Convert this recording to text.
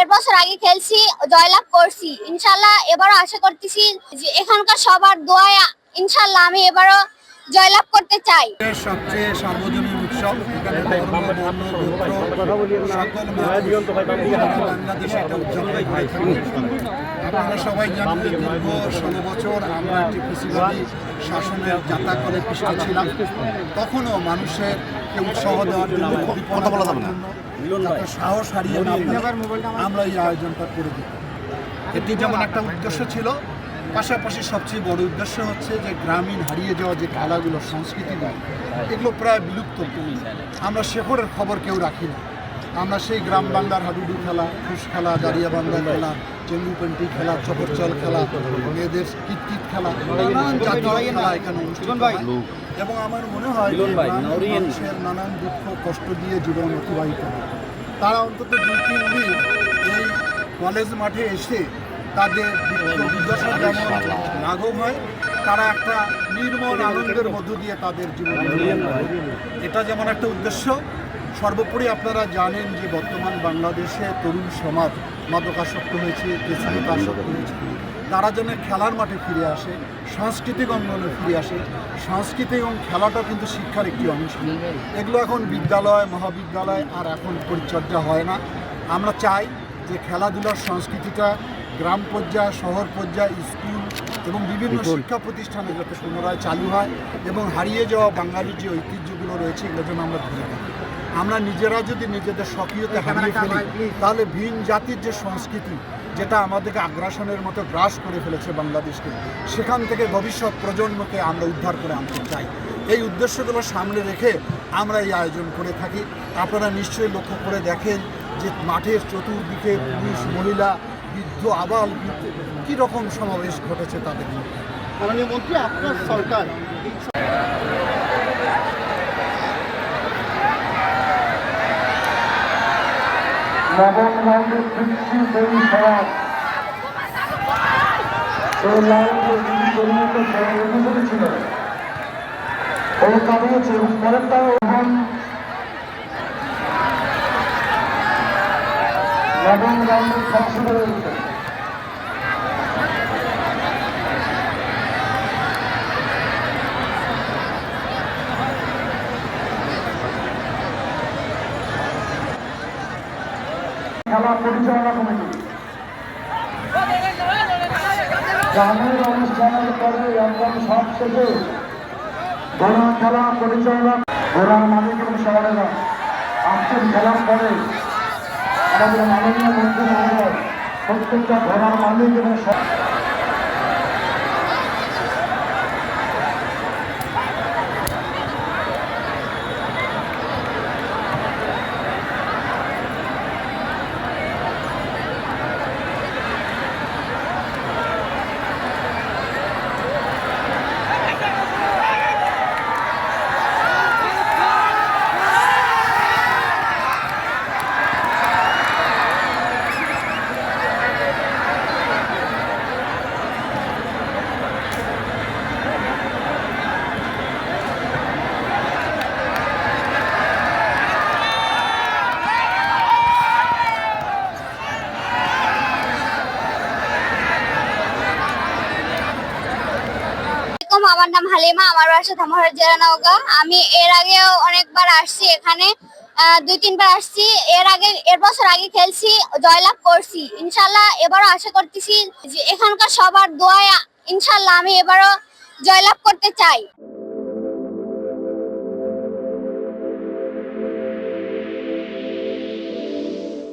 এর বছর আগে খেলছি, জয়লাভ করছি। ইনশাল্লাহ এবারও আশা করতেছি যে এখানকার সবার দোয়ায় ইনশাল্লাহ আমি এবারও জয়লাভ করতে চাই। সবচেয়ে সার্বজনীন উৎসব, এখানে ধর্ম, বর্ণ, গোত্র সকল বাংলাদেশে এটা উদযাপন হয়ে থাকে। আপনারা সবাই জানেন যে দীর্ঘ 16 বছর আমরা একটি ফ্যাসিবাদী শাসনের যাতাকলে পৃষ্ঠে ছিলাম। তখনও মানুষের উৎসাহ দেওয়ার জন্য, কথা বলা যাবে না, সাহস হারিয়ে আমরা এই আয়োজনটা করে দিই। এটি যেমন একটা উদ্দেশ্য ছিল, পাশাপাশি সবচেয়ে বড় উদ্দেশ্য হচ্ছে যে গ্রামীণ হারিয়ে যাওয়া যে খেলাগুলো, সংস্কৃতিগুলো, এগুলো প্রায় বিলুপ্ত। আমরা শেখরের খবর কেউ রাখি না। আমরা সেই গ্রাম বাংলার হাডুডু খেলা, ফুস খেলা, দাঁড়িয়া বাংলা খেলা, চেঙ্গু পেন্টি খেলা, চপরচল খেলা, মেয়েদের কিতকিত খেলা, নানান জাতীয় খেলা এখানে অনুষ্ঠিত হয়। এবং আমার মনে হয় মানুষের নানান দুঃখ কষ্ট দিয়ে জীবন অতিবাহিত হয়। তারা অন্তত 2-3 দিন এই কলেজ মাঠে এসে তাদের দুর্দশা যেমন লাঘব হয়, তারা একটা নির্মল আনন্দের মধ্য দিয়ে তাদের জীবন, এটা যেমন একটা উদ্দেশ্য। সর্বোপরি আপনারা জানেন যে বর্তমান বাংলাদেশে তরুণ সমাজ মাদকাসক্ত হয়েছে, পেশাগত আসক্ত হয়েছে। তারা যেন খেলার মাঠে ফিরে আসে, সাংস্কৃতিক অঙ্গনে ফিরে আসে। সংস্কৃতি এবং খেলাটাও কিন্তু শিক্ষার একটি অংশ। এগুলো এখন বিদ্যালয়, মহাবিদ্যালয় আর এখন পরিচর্যা হয় না। আমরা চাই যে খেলাধুলার সংস্কৃতিটা গ্রাম পর্যায়ে, শহর পর্যায়ে, স্কুল এবং বিভিন্ন শিক্ষা প্রতিষ্ঠানে যাতে পুনরায় চালু হয় এবং হারিয়ে যাওয়া বাঙালির যে ঐতিহ্যগুলো রয়েছে এগুলো যেন আমরা ধরে রাখি। আমরা নিজেরা যদি নিজেদের সক্রিয়তা হারিয়ে ফেলি, তাহলে ভিন জাতির যে সংস্কৃতি, যেটা আমাদেরকে আগ্রাসনের মতো গ্রাস করে ফেলেছে বাংলাদেশকে, সেখান থেকে ভবিষ্যৎ প্রজন্মকে আমরা উদ্ধার করে আনতে চাই। এই উদ্দেশ্যগুলো সামনে রেখে আমরা এই আয়োজন করে থাকি। আপনারা নিশ্চয়ই লক্ষ্য করে দেখেন যে মাঠের চতুর্দিকে পুরুষ, মহিলা, বৃদ্ধ, আবাল, কী রকম সমাবেশ ঘটেছে তাদের মধ্যে। মাননীয় মন্ত্রী, আপনার সরকার নবম রাউন্ডের তৃপ্তি তৈরি খারাপ এই রাউন্ডে যিনি পরিণত করেছিল ও কামিয়েছে এবং পরেরটাও নবম রাউন্ডের খেলা শুরু হয়েছে। খেলা পরিচালনা কমিটি গ্রামের অনুষ্ঠানের পরে একদম সব শেষে ঘোড়া খেলা পরিচালনা, ঘোড়ার মালিক এবং শহরেরা আসছেন। খেলার পরে আমাদের মাননীয় মন্ত্রী মহোদয় প্রত্যেকটা ঘোড়ার মালিক এবং আমার নাম হালিমা, আমার বাসা ধামরাহাট জেলা নওগাঁ। আমি এর আগেও অনেকবার আসছি, এখানে 2-3 বার আসছি। এর বছর আগে খেলছি, জয়লাভ করছি। ইনশাল্লাহ এবারও আশা করতেছি যে এখানকার সবার দোয়ায় ইনশাল্লাহ আমি এবারও জয়লাভ করতে চাই।